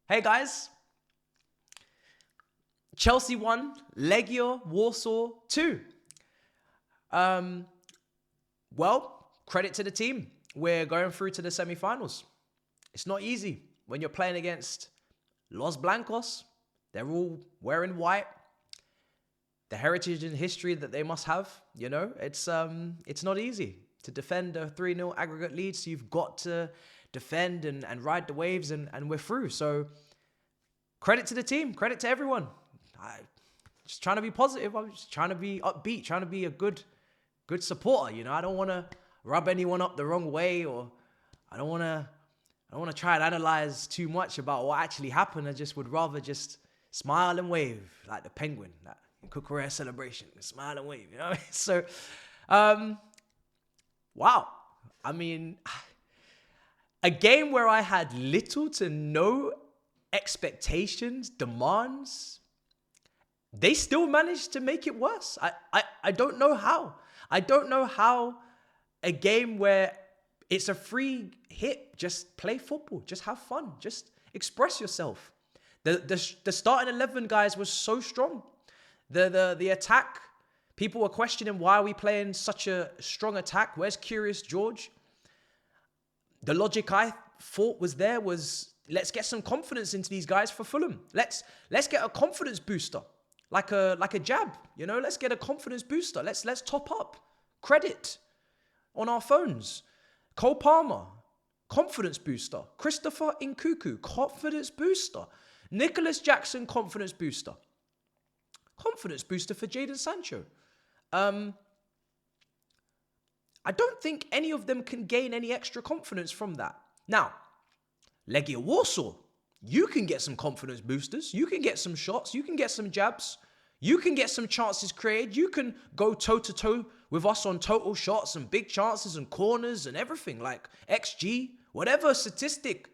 Hey guys, Chelsea won, Legia, Warsaw 2. Well, credit to the team. We're going through to the semi-finals. It's not easy when you're playing against Los Blancos. They're all wearing white. The heritage and history that they must have, you know, it's not easy to defend a 3-0 aggregate lead. So you've got to defend and ride the waves, and we're through. So credit to the team, credit to everyone. Just trying to be positive. I'm just trying to be upbeat, trying to be a good supporter. You know, I don't want to rub anyone up the wrong way, or I don't want to try and analyze too much about what actually happened. I just would rather just smile and wave like the penguin, that Kukure celebration, smile and wave. You know, so wow. I mean, a game where I had little to no expectations, demands, they still managed to make it worse. I don't know how. I don't know how a game where it's a free hit, just play football, just have fun, just express yourself. The starting 11 guys was so strong. The attack, people were questioning, why are we playing such a strong attack? Where's Curious George? The logic I thought was there was, let's get some confidence into these guys for Fulham. Let's get a confidence booster, like a jab. You know, let's get a confidence booster. Let's top up credit on our phones. Cole Palmer, confidence booster. Christopher Nkuku, confidence booster. Nicholas Jackson, confidence booster. Confidence booster for Jadon Sancho. I don't think any of them can gain any extra confidence from that. Now, Legia Warsaw, you can get some confidence boosters. You can get some shots. You can get some jabs. You can get some chances created. You can go toe-to-toe with us on total shots and big chances and corners and everything, like XG, whatever statistic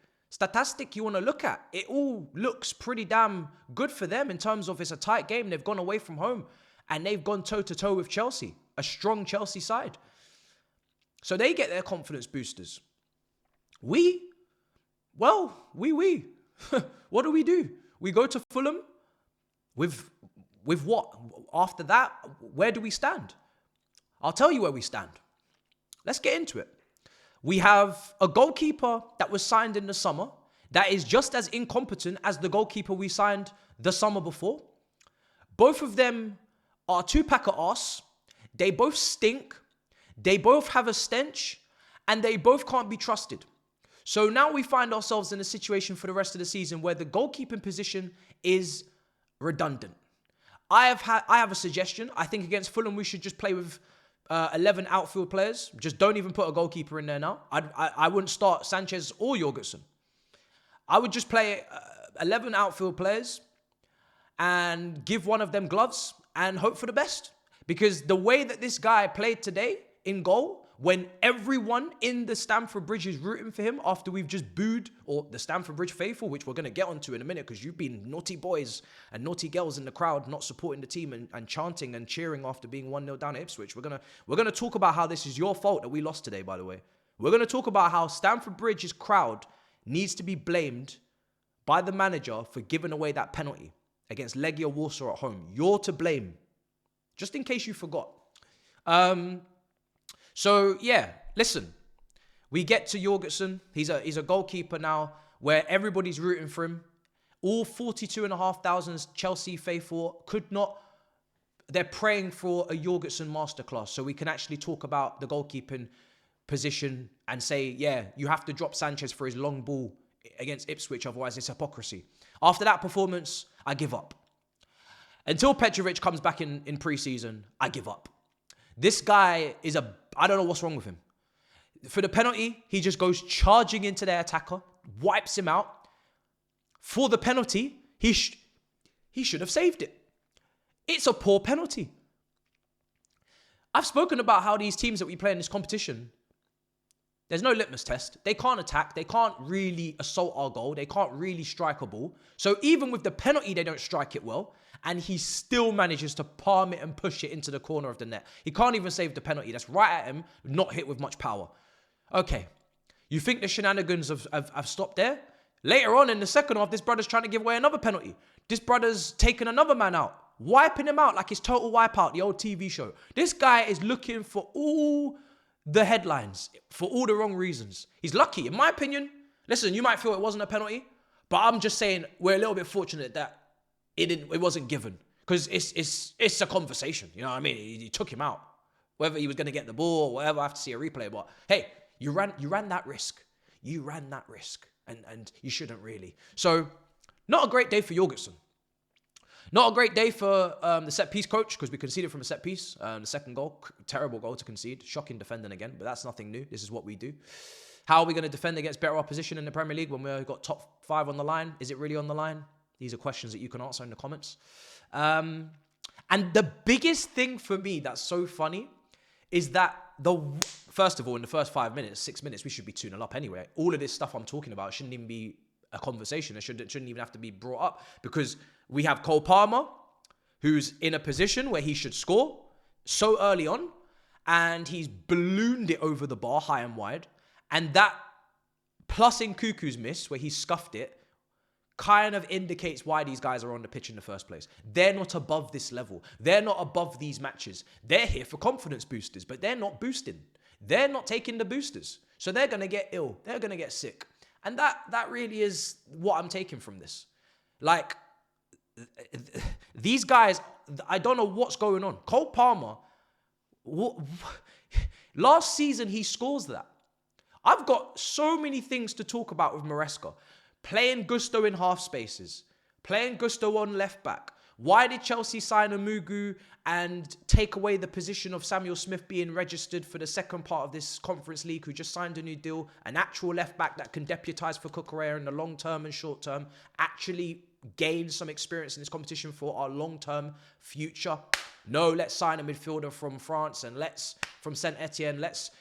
you want to look at. It all looks pretty damn good for them in terms of it's a tight game. They've gone away from home and they've gone toe-to-toe with Chelsea, a strong Chelsea side. So they get their confidence boosters. What do? We go to Fulham with what? After that, where do we stand? I'll tell you where we stand. Let's get into it. We have a goalkeeper that was signed in the summer that is just as incompetent as the goalkeeper we signed the summer before. Both of them are two-pack of arse. They both stink. They both have a stench, and they both can't be trusted. So now we find ourselves in a situation for the rest of the season where the goalkeeping position is redundant. I have a suggestion. I think against Fulham, we should just play with 11 outfield players. Just don't even put a goalkeeper in there now. I wouldn't start Sanchez or Jorgensen. I would just play 11 outfield players and give one of them gloves and hope for the best. Because the way that this guy played today in goal, when everyone in the Stamford Bridge is rooting for him after we've just booed, or the Stamford Bridge faithful, which we're going to get onto in a minute because you've been naughty boys and naughty girls in the crowd not supporting the team and chanting and cheering after being 1-0 down at Ipswich. We're going to talk about how this is your fault that we lost today, by the way. We're going to talk about how Stamford Bridge's crowd needs to be blamed by the manager for giving away that penalty against Legia Warsaw at home. You're to blame, just in case you forgot. So, yeah, listen, we get to Jorgensen. He's a goalkeeper now where everybody's rooting for him. All 42,500 Chelsea faithful they're praying for a Jorgensen masterclass so we can actually talk about the goalkeeping position and say, yeah, you have to drop Sanchez for his long ball against Ipswich, otherwise it's hypocrisy. After that performance, I give up. Until Petrovic comes back in pre-season, I give up. This guy I don't know what's wrong with him. For the penalty, he just goes charging into their attacker, wipes him out. For the penalty, he should have saved it. It's a poor penalty. I've spoken about how these teams that we play in this competition, there's no litmus test. They can't attack. They can't really assault our goal. They can't really strike a ball. So even with the penalty, they don't strike it well. And he still manages to palm it and push it into the corner of the net. He can't even save the penalty. That's right at him, not hit with much power. Okay, you think the shenanigans have stopped there? Later on in the second half, this brother's trying to give away another penalty. This brother's taking another man out, wiping him out like it's Total Wipeout, the old TV show. This guy is looking for all the headlines for all the wrong reasons. He's lucky, in my opinion. Listen, you might feel it wasn't a penalty, but I'm just saying we're a little bit fortunate that it wasn't given, because it's a conversation. You know what I mean? He took him out. Whether he was going to get the ball or whatever, I have to see a replay. But hey, you ran that risk. You ran that risk. And you shouldn't really. So, not a great day for Jorgensen. Not a great day for the set-piece coach, because we conceded from a set-piece. The second goal, terrible goal to concede. Shocking defending again, but that's nothing new. This is what we do. How are we going to defend against better opposition in the Premier League when we've got top 5 on the line? Is it really on the line? These are questions that you can answer in the comments. And the biggest thing for me that's so funny is that first of all, in the first 5 minutes, 6 minutes, we should be 2-0 up anyway. All of this stuff I'm talking about shouldn't even be a conversation. It shouldn't even have to be brought up, because we have Cole Palmer, who's in a position where he should score so early on, and he's ballooned it over the bar high and wide. And that, plus in Cuckoo's miss, where he scuffed it, kind of indicates why these guys are on the pitch in the first place. They're not above this level. They're not above these matches. They're here for confidence boosters, but they're not boosting. They're not taking the boosters. So they're going to get ill. They're going to get sick. And that really is what I'm taking from this. Like, these guys, I don't know what's going on. Cole Palmer, last season he scores that. I've got so many things to talk about with Maresca. Playing Gusto in half spaces. Playing Gusto on left back. Why did Chelsea sign a Mugu and take away the position of Samuel Smith being registered for the second part of this Conference League, who just signed a new deal? An actual left back that can deputise for Cucurella in the long term and short term. Actually gain some experience in this competition for our long term future. No, let's sign a midfielder from France and from Saint Etienne. Let's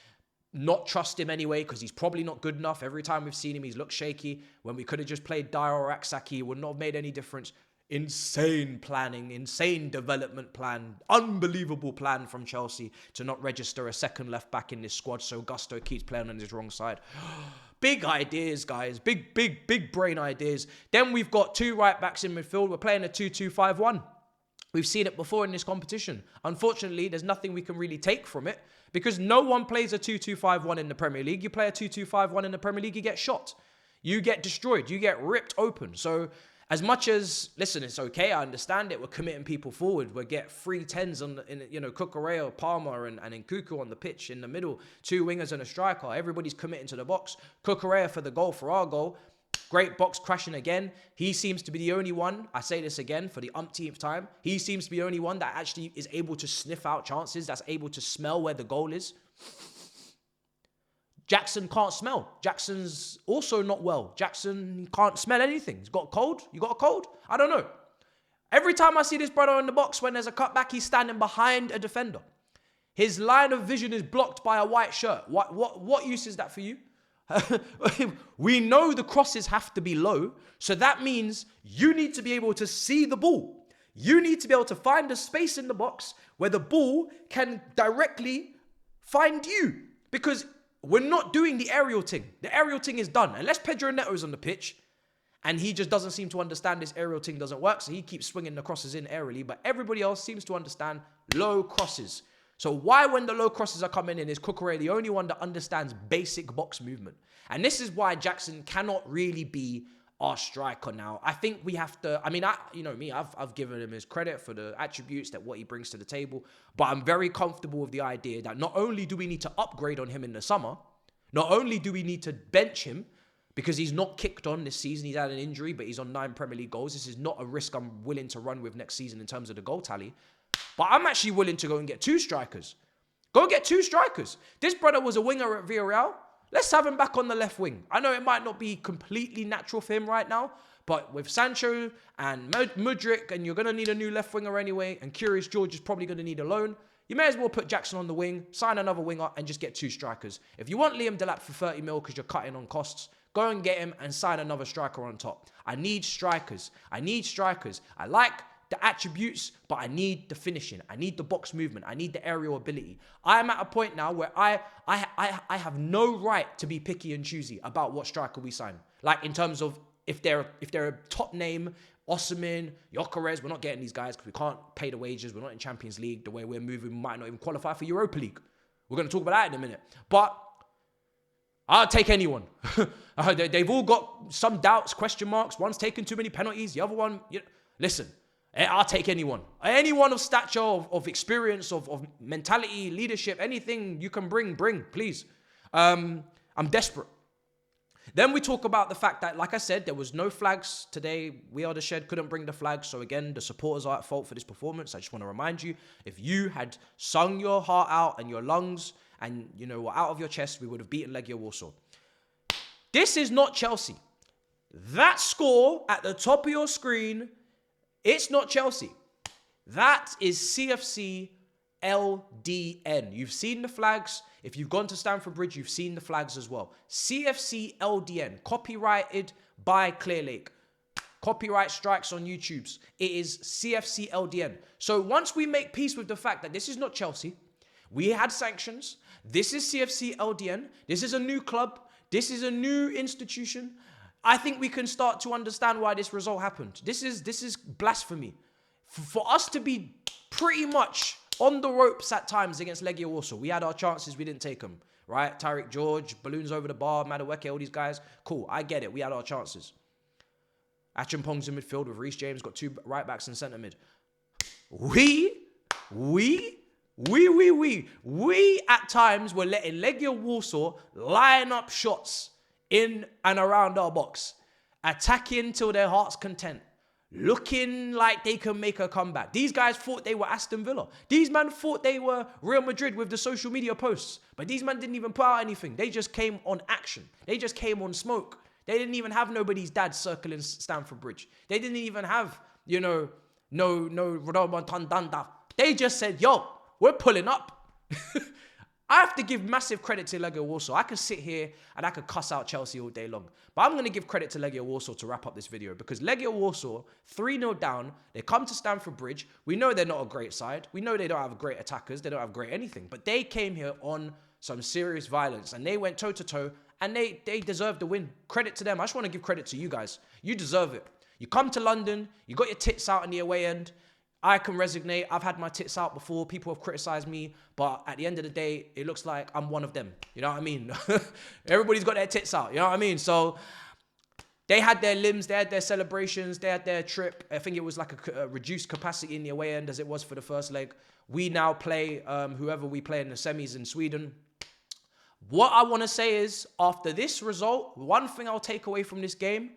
not trust him anyway, because he's probably not good enough. Every time we've seen him, he's looked shaky. When we could have just played Dyer or Aksaki, it would not have made any difference. Insane planning, insane development plan, unbelievable plan from Chelsea to not register a second left back in this squad, so Gusto keeps playing on his wrong side. Big ideas, guys. Big brain ideas. Then we've got 2 right backs in midfield. We're playing a 2-2-5-1. We've seen it before in this competition. Unfortunately, there's nothing we can really take from it, because no one plays a 2-2-5-1 in the Premier League. You play a 2-2-5-1 in the Premier League, you get shot. You get destroyed. You get ripped open. So as much as, listen, it's okay, I understand it. We're committing people forward. We get 3 10s Cucurella, Palmer, and Nkunku on the pitch in the middle. 2 wingers and a striker. Everybody's committing to the box. Cucurella for the goal, for our goal. Great box crashing again. He seems to be the only one, I say this again for the umpteenth time, he seems to be the only one that actually is able to sniff out chances, that's able to smell where the goal is. Jackson can't smell. Jackson's also not well. Jackson can't smell anything. He's got a cold. You got a cold? I don't know. Every time I see this brother in the box, when there's a cutback, he's standing behind a defender. His line of vision is blocked by a white shirt. What use is that for you? We know the crosses have to be low, so that means you need to be able to see the ball. You need to be able to find a space in the box where the ball can directly find you, because we're not doing the aerial thing. The aerial thing is done. Unless Pedro Neto's on the pitch, and he just doesn't seem to understand this aerial thing doesn't work, so he keeps swinging the crosses in aerially, but everybody else seems to understand low crosses. So why, when the low crosses are coming in, is Cucurella the only one that understands basic box movement? And this is why Jackson cannot really be our striker now. I think we have to, I've given him his credit for the attributes that what he brings to the table, but I'm very comfortable with the idea that not only do we need to upgrade on him in the summer, not only do we need to bench him, because he's not kicked on this season, he's had an injury, but he's on 9 Premier League goals. This is not a risk I'm willing to run with next season in terms of the goal tally. But I'm actually willing to go and get 2 strikers. Go and get 2 strikers. This brother was a winger at Villarreal. Let's have him back on the left wing. I know it might not be completely natural for him right now, but with Sancho and Mudryk, and you're going to need a new left winger anyway, and Curious George is probably going to need a loan, you may as well put Jackson on the wing, sign another winger, and just get 2 strikers. If you want Liam Delap for 30 mil because you're cutting on costs, go and get him and sign another striker on top. I need strikers. I like the attributes, but I need the finishing. I need the box movement. I need the aerial ability. I am at a point now where I have no right to be picky and choosy about what striker we sign. Like, in terms of if they're a top name, Osimhen, Gyökeres, we're not getting these guys because we can't pay the wages. We're not in Champions League. The way we're moving, we might not even qualify for Europa League. We're going to talk about that in a minute. But I'll take anyone. They've all got some doubts, question marks. One's taken too many penalties. The other one, listen, I'll take anyone. Anyone of stature, of experience, of mentality, leadership, anything you can bring, please. I'm desperate. Then we talk about the fact that, like I said, there was no flags today. We Are The Shed couldn't bring the flags. So again, the supporters are at fault for this performance. I just want to remind you, if you had sung your heart out and your lungs and, were out of your chest, we would have beaten Legia Warsaw. This is not Chelsea. That score at the top of your screen, it's not Chelsea. That is CFC LDN. You've seen the flags. If you've gone to Stamford Bridge, you've seen the flags as well. CFC LDN, copyrighted by Clearlake. Copyright strikes on YouTube's. It is CFC LDN. So once we make peace with the fact that this is not Chelsea, we had sanctions. This is CFC LDN. This is a new club. This is a new institution. I think we can start to understand why this result happened. This is blasphemy. For us to be pretty much on the ropes at times against Legia Warsaw. We had our chances, we didn't take them, right? Tyreek George, balloons over the bar, Madueke, all these guys. Cool, I get it. We had our chances. Achimpong's in midfield with Reece James, got 2 right backs and centre mid. We at times were letting Legia Warsaw line up shots in and around our box, attacking till their heart's content. Looking like they can make a comeback. These guys thought they were Aston Villa. These men thought they were Real Madrid with the social media posts. But these men didn't even put out anything. They just came on action. They just came on smoke. They didn't even have nobody's dad circling Stamford Bridge. They didn't even have, no Ronaldo Tandanda. They just said, yo, we're pulling up. I have to give massive credit to Legia Warsaw. I could sit here and I could cuss out Chelsea all day long. But I'm going to give credit to Legia Warsaw to wrap up this video because Legia Warsaw, 3-0 down, they come to Stamford Bridge. We know they're not a great side. We know they don't have great attackers. They don't have great anything. But they came here on some serious violence and they went toe-to-toe and they deserve the win. Credit to them. I just want to give credit to you guys. You deserve it. You come to London. You got your tits out in the away end. I can resonate. I've had my tits out before. People have criticized me. But at the end of the day, it looks like I'm one of them. You know what I mean? Everybody's got their tits out. You know what I mean? So they had their limbs. They had their celebrations. They had their trip. I think it was like a reduced capacity in the away end as it was for the first leg. We now play whoever we play in the semis in Sweden. What I want to say is, after this result, one thing I'll take away from this game,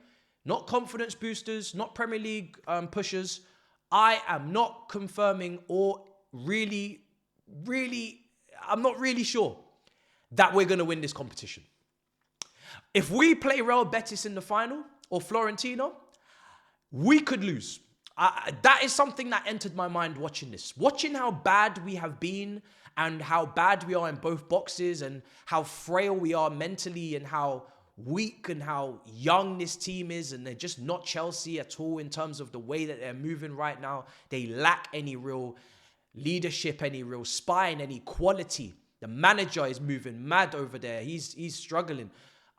not confidence boosters, not Premier League pushers, I am not confirming or I'm not really sure that we're going to win this competition. If we play Real Betis in the final or Fiorentina, we could lose. That is something that entered my mind watching this. Watching how bad we have been and how bad we are in both boxes and how frail we are mentally and how weak and how young this team is, and they're just not Chelsea at all in terms of the way that they're moving right now. They lack any real leadership, any real spine, any quality. The manager is moving mad over there. He's struggling.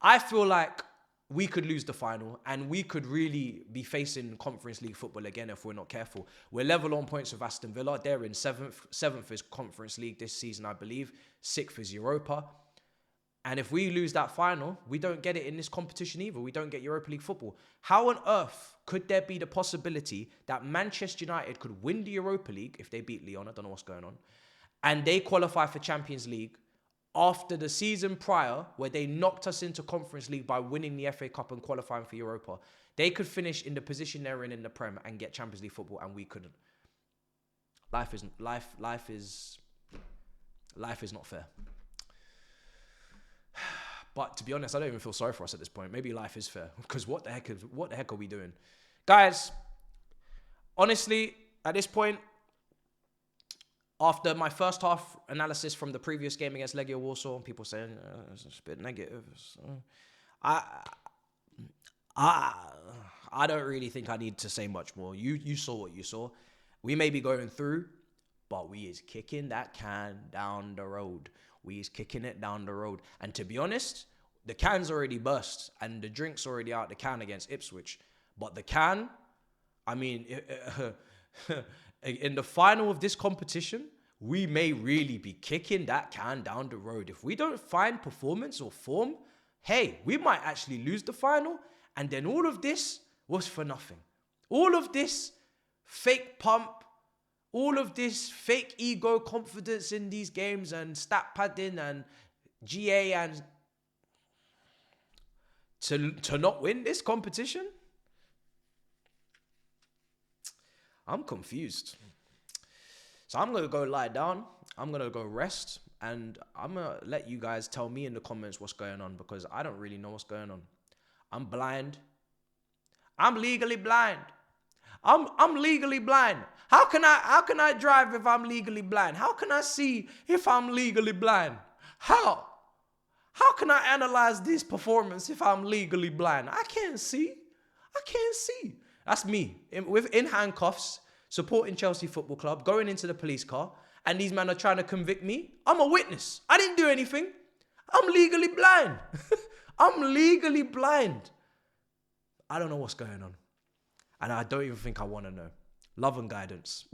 I feel like we could lose the final and we could really be facing Conference League football again if we're not careful. We're level on points with Aston Villa. They're in 7th. 7th is Conference League this season, I believe. 6th is Europa. And if we lose that final, we don't get it in this competition either. We don't get Europa League football. How on earth could there be the possibility that Manchester United could win the Europa League if they beat Lyon? I don't know what's going on. And they qualify for Champions League after the season prior where they knocked us into Conference League by winning the FA Cup and qualifying for Europa. They could finish in the position they're in the Prem and get Champions League football, and we couldn't. Life is not fair. But to be honest, I don't even feel sorry for us at this point. Maybe life is fair because what the heck are we doing? Guys, honestly, at this point, after my first half analysis from the previous game against Legia Warsaw, people saying it's a bit negative. I don't really think I need to say much more. You saw what you saw. We may be going through, but we is kicking that can down the road. We is kicking it down the road. And to be honest, the can's already burst and the drink's already out the can against Ipswich. But the can, I mean, in the final of this competition, we may really be kicking that can down the road. If we don't find performance or form, hey, we might actually lose the final. And then all of this was for nothing. All of this fake pump, all of this fake ego confidence in these games and stat padding and GA and to not win this competition? I'm confused. So I'm going to go lie down. I'm going to go rest. And I'm going to let you guys tell me in the comments what's going on, because I don't really know what's going on. I'm blind. I'm legally blind. I'm legally blind. How can I drive if I'm legally blind? How can I see if I'm legally blind? How can I analyze this performance if I'm legally blind? I can't see. That's me in handcuffs, supporting Chelsea Football Club, going into the police car, and these men are trying to convict me. I'm a witness. I didn't do anything. I'm legally blind. I'm legally blind. I don't know what's going on. And I don't even think I want to know. Love and guidance.